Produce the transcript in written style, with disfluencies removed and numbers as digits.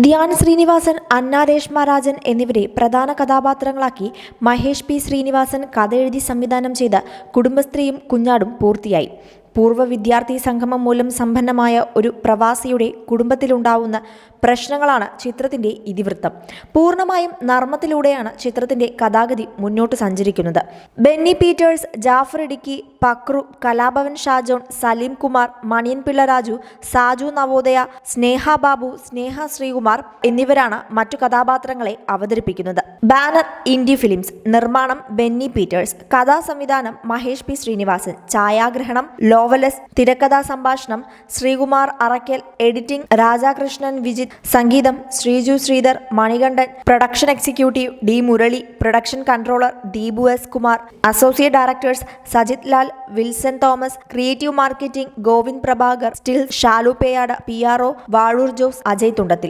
ധ്യാൻ ശ്രീനിവാസൻ, അന്ന രേഷ്മ രാജൻ എന്നിവരെ പ്രധാന കഥാപാത്രങ്ങളാക്കി മഹേഷ് പി ശ്രീനിവാസൻ കഥ എഴുതി സംവിധാനം ചെയ്ത കുടുംബസ്ത്രീയും കുഞ്ഞാടും പൂർത്തിയായി. പൂർവ്വ വിദ്യാർത്ഥി സംഗമം മൂലം സമ്പന്നമായ ഒരു പ്രവാസിയുടെ കുടുംബത്തിലുണ്ടാവുന്ന പ്രശ്നങ്ങളാണ് ചിത്രത്തിന്റെ ഇതിവൃത്തം. പൂർണ്ണമായും നർമ്മത്തിലൂടെയാണ് ചിത്രത്തിന്റെ കഥാഗതി മുന്നോട്ട് സഞ്ചരിക്കുന്നത്. ബെന്നി പീറ്റേഴ്സ്, ജാഫർ ഇടുക്കി, പക്രു, കലാഭവൻ ഷാജോൺ, സലീം കുമാർ, മണിയൻ പിള്ള രാജു, സാജു നവോദയ, സ്നേഹ ബാബു, സ്നേഹ ശ്രീകുമാർ എന്നിവരാണ് മറ്റു കഥാപാത്രങ്ങളെ അവതരിപ്പിക്കുന്നത്. ബാനർ ഇന്ത്യ ഫിലിംസ്, നിർമ്മാണം ബെന്നി പീറ്റേഴ്സ്, കഥാസംവിധാനം മഹേഷ് പി ശ്രീനിവാസൻ, ഛായാഗ്രഹണം ലോവലസ്, തിരക്കഥാ സംഭാഷണം ശ്രീകുമാർ അറക്കൽ, എഡിറ്റിംഗ് രാജാകൃഷ്ണൻ വിജിത്, സംഗീതം Sreeju Sreedhar, Manikandan, production executive D Murali, production controller Deepu S Kumar, associate directors Sajith Lal, Wilson Thomas, creative marketing Govind Prabhakar, still Shalu Peyad, PRO Vazhoor Jose, Ajay Thundathil.